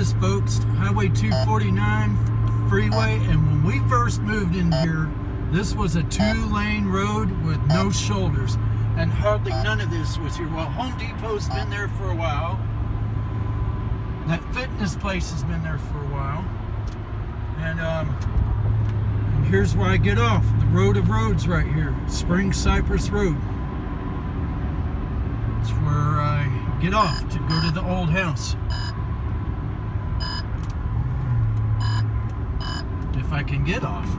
is, folks. Highway 249 freeway, and when we first moved in here, this was a 2-lane road with no shoulders, and hardly none of this was here. Well, Home Depot's been there for a while. That fitness place has been there for a while. And here's where I get off. The road of roads right here. Spring Cypress Road. It's where I get off to go to the old house. If I can get off.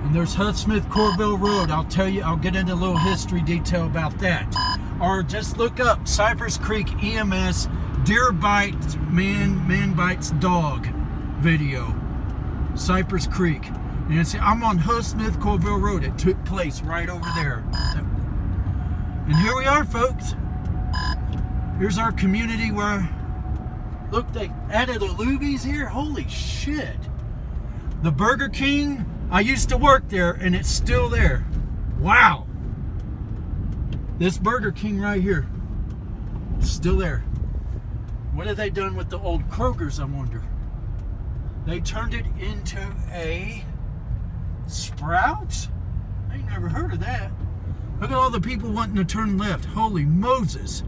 And there's Hutt-Smith-Corville Road. I'll tell you, I'll get into a little history detail about that. Or just look up Cypress Creek EMS deer bites man bites dog video. Cypress Creek. And see, I'm on Hutt-Smith-Corville Road. It took place right over there. And here we are, folks. Here's our community where, look, they added a Luby's here. Holy shit. The Burger King, I used to work there, and it's still there. Wow. This Burger King right here, it's still there. What have they done with the old Kroger's, I wonder? They turned it into a Sprouts? I ain't never heard of that. Look at all the people wanting to turn left. Holy Moses.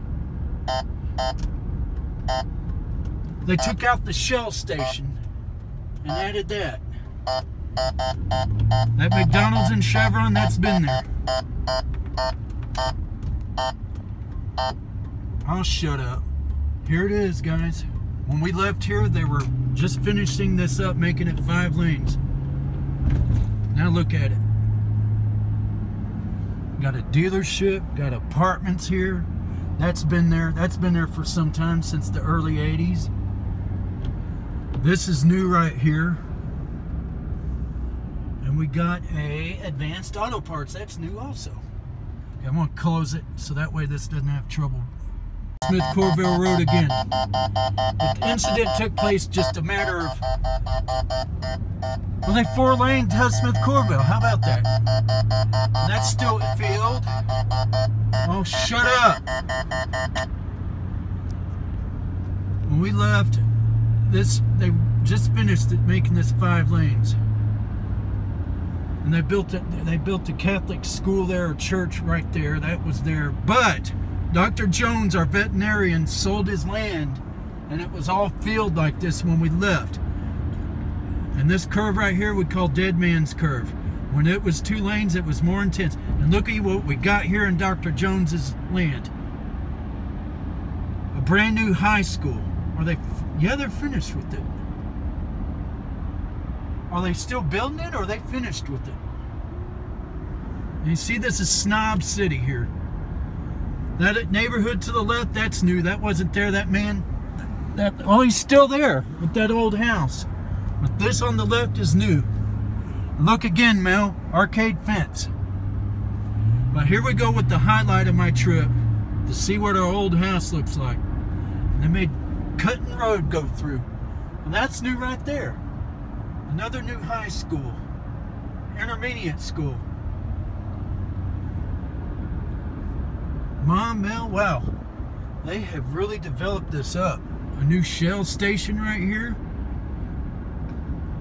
They took out the Shell station and added that. That McDonald's and Chevron, that's been there. I'll shut up. Here it is, guys. When we left here, they were just finishing this up, making it 5 lanes. Now look at it. Got a dealership, got apartments here. That's been there for some time, since the early 80s. This is new right here. And we got a Advanced Auto Parts. That's new also. Okay, I'm gonna close it so that way this doesn't have trouble. Smith-Corville Road again. The incident took place just a matter of... Well, they 4-laned Hutt-Smith-Corville. How about that? And that's still a field. Oh, shut up. When we left, they just finished it, making this 5 lanes. And they built a Catholic school there, a church right there. That was there. But Dr. Jones, our veterinarian, sold his land, and it was all field like this when we left. And this curve right here we call Dead Man's Curve. When it was 2 lanes, it was more intense. And look at what we got here in Dr. Jones's land. A brand new high school. Are they? Yeah, they're finished with it. Are they still building it, or are they finished with it? You see, this is Snob City here. That neighborhood to the left, that's new. That wasn't there. That man, oh, he's still there with that old house. But this on the left is new. Look again, Mel. Arcade fence. But here we go with the highlight of my trip to see what our old house looks like. And they made Cutting Road go through. And that's new right there. Another new high school. Intermediate school. Mom, Mel, wow. They have really developed this up. A new Shell station right here.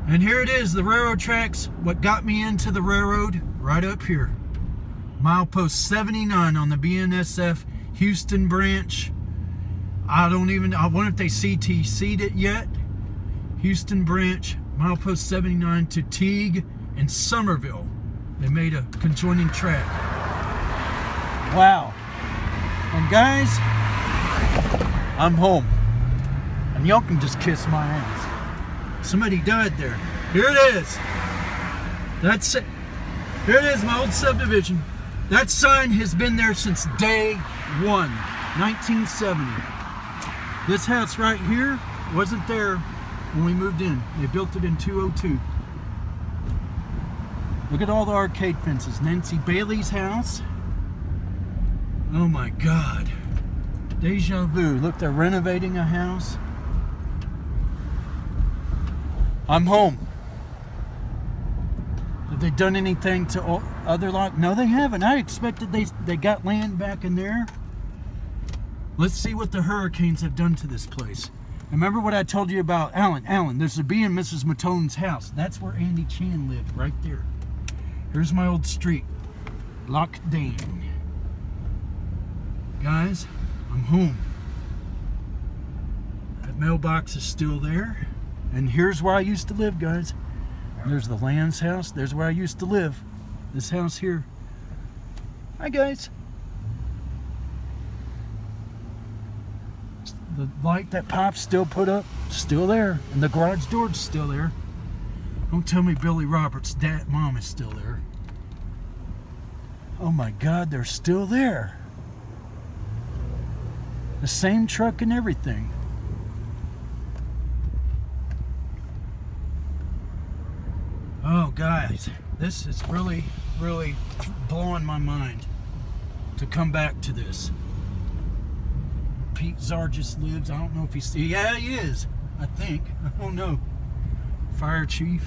And here it is, the railroad tracks. What got me into the railroad, right up here. Milepost 79 on the BNSF Houston branch. I wonder if they CTC'd it yet. Houston branch, milepost 79 to Teague and Somerville. They made a conjoining track. Wow. And guys, I'm home. And y'all can just kiss my ass. Somebody died there. Here it is. That's it. Here it is, my old subdivision. That sign has been there since day 1, 1970. This house right here wasn't there when we moved in. They built it in 202. Look at all the arcade fences. Nancy Bailey's house. Oh my God. Deja vu. Look, they're renovating a house. I'm home. Have they done anything to other lot? No, they haven't. I expected they got land back in there. Let's see what the hurricanes have done to this place. Remember what I told you about Alan? There's a B in Mrs. Matone's house. That's where Andy Chan lived, right there. Here's my old street. Lockdown. Guys, I'm home. That mailbox is still there. And here's where I used to live, guys. There's the Land's house. There's where I used to live. This house here. Hi, guys. The light that Pop's still put up, still there. And the garage door's still there. Don't tell me Billy Roberts' mom is still there. Oh my God, they're still there. The same truck and everything. Oh guys, this is really blowing my mind to come back to this. Pete Zargis lives. I don't know if he's... Yeah, he is. I think. I don't know. Fire chief.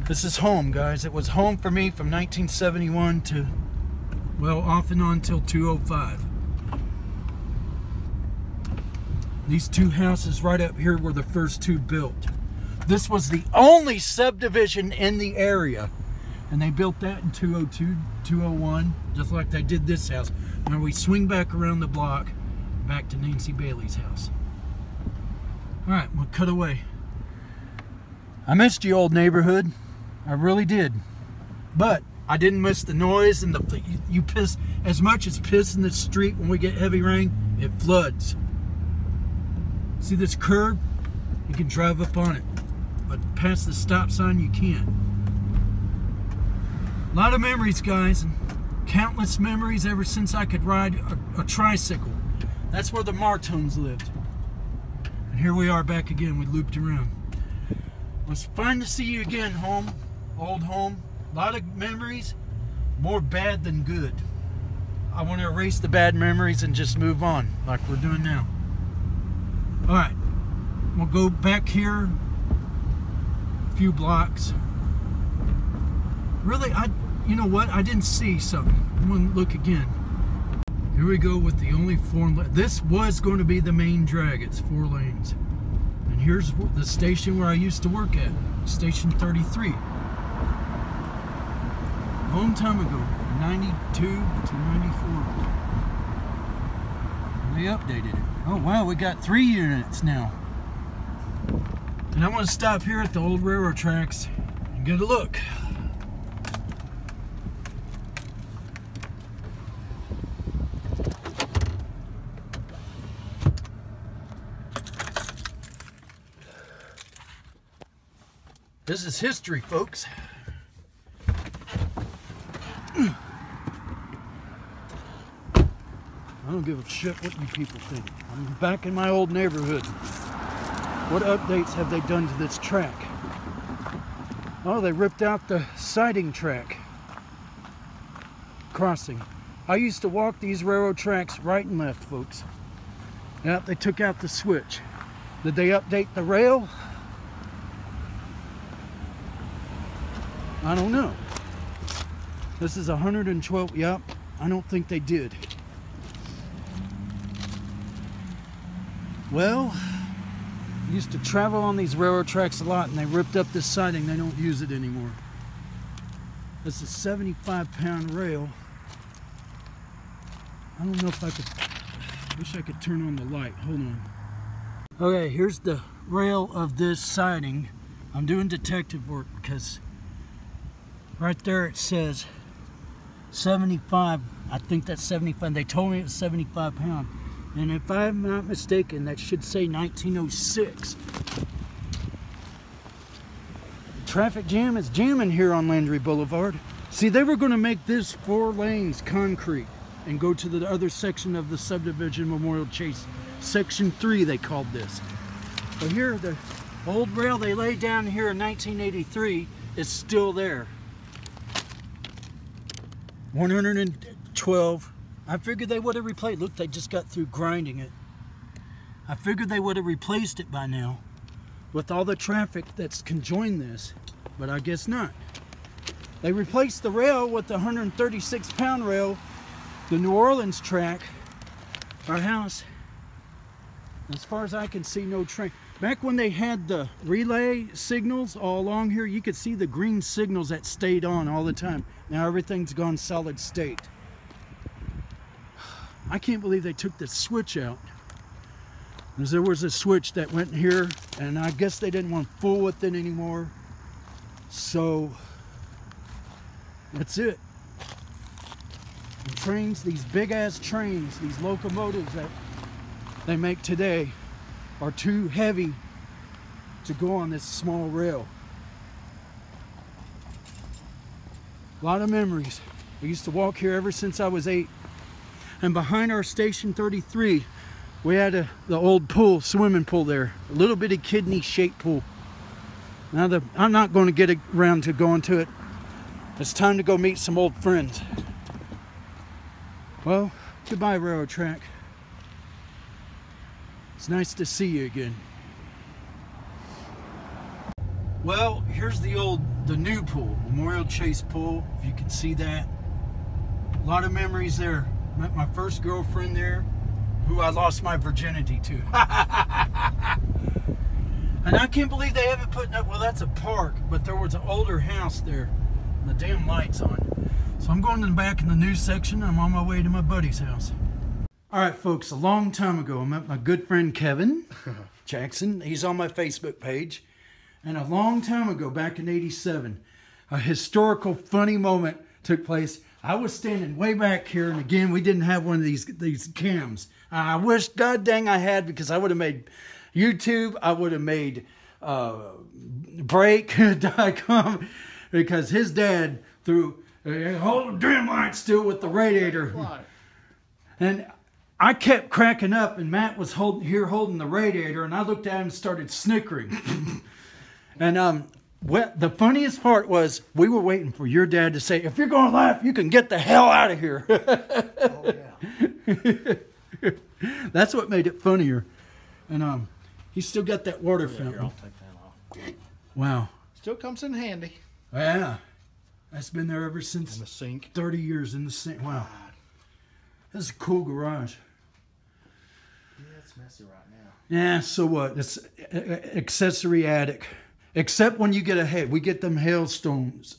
This is home, guys. It was home for me from 1971 to, well, off and on until 2005. These two houses right up here were the first two built. This was the only subdivision in the area. And they built that in 202, 201, just like they did this house. Now we swing back around the block, back to Nancy Bailey's house. All right, we'll cut away. I missed you, old neighborhood. I really did. But I didn't miss the noise and you piss. As much as piss in the street when we get heavy rain, it floods. See this curb? You can drive up on it. But past the stop sign, you can't. A lot of memories, guys, and countless memories ever since I could ride a tricycle. That's where the Martones lived. And here we are back again. We looped around. Well, it's fun to see you again, home. Old home. A lot of memories. More bad than good. I want to erase the bad memories and just move on like we're doing now. Alright. We'll go back here a few blocks. Really, you know what? I didn't see something. I'm going to look again. Here we go with the only 4 lanes. This was going to be the main drag. It's 4 lanes. And here's the station where I used to work at. Station 33. A long time ago. 92 to 94. They updated it. Oh wow, we got 3 units now. And I want to stop here at the old railroad tracks and get a look. This is history, folks. I don't give a shit what you people think. I'm back in my old neighborhood. What updates have they done to this track? Oh, they ripped out the siding track crossing. I used to walk these railroad tracks right and left, folks. Yep, they took out the switch. Did they update the rail? I don't know. This is 112. Yep, I don't think they did. Well, I used to travel on these railroad tracks a lot, and they ripped up this siding. They don't use it anymore. This is a 75-pound rail. I don't know if I could. Wish I could turn on the light. Hold on. Okay, here's the rail of this siding. I'm doing detective work because right there it says 75. I think that's 75. They told me it was 75 pounds. And if I'm not mistaken, that should say 1906. Traffic jam is jamming here on Landry Boulevard. See, they were going to make this 4 lanes concrete and go to the other section of the subdivision Memorial Chase. Section 3 they called this. But here, the old rail they laid down here in 1983 is still there. 112. I figured they would have replaced. Look, they just got through grinding it. I figured they would have replaced it by now with all the traffic that's conjoined this, but I guess not. They replaced the rail with the 136-pound rail, the New Orleans track, Our house, as far as I can see, no train. Back when they had the relay signals all along here, you could see the green signals that stayed on all the time. Now everything's gone solid state. I can't believe they took the switch out. Because there was a switch that went here, and I guess they didn't want to fool with it anymore. So that's it. The trains, these big ass trains, these locomotives that they make today are too heavy to go on this small rail. A lot of memories. I used to walk here ever since I was 8. And behind our station 33, we had the old pool, swimming pool there. A little bitty kidney-shaped pool. Now I'm not going to get around to going to it. It's time to go meet some old friends. Well, goodbye, railroad track. It's nice to see you again. Well, here's the new pool, Memorial Chase Pool, if you can see that. A lot of memories there. Met my first girlfriend there, who I lost my virginity to. And I can't believe they haven't put up, well, that's a park, but there was an older house there, and the damn light's on. So I'm going to the back in the news section, and I'm on my way to my buddy's house. All right, folks, a long time ago, I met my good friend Kevin Jackson. He's on my Facebook page. And a long time ago, back in '87, a historical, funny moment took place. I was standing way back here, and again, we didn't have one of these cams. I wish, god dang, I had, because I would have made YouTube, I would have made break.com, because his dad threw a whole damn light still with the radiator. And I kept cracking up, and Matt was holding the radiator, and I looked at him and started snickering. And the funniest part was, we were waiting for your dad to say, if you're going to laugh, you can get the hell out of here. Oh, yeah. That's what made it funnier. And he's still got that water fountain. Here, I'll take that off. Wow. Still comes in handy. Yeah. That's been there ever since. In the sink. 30 years in the sink. Wow. That's a cool garage. Yeah, it's messy right now. Yeah, so what? It's accessory attic. Except when you get a we get them hailstones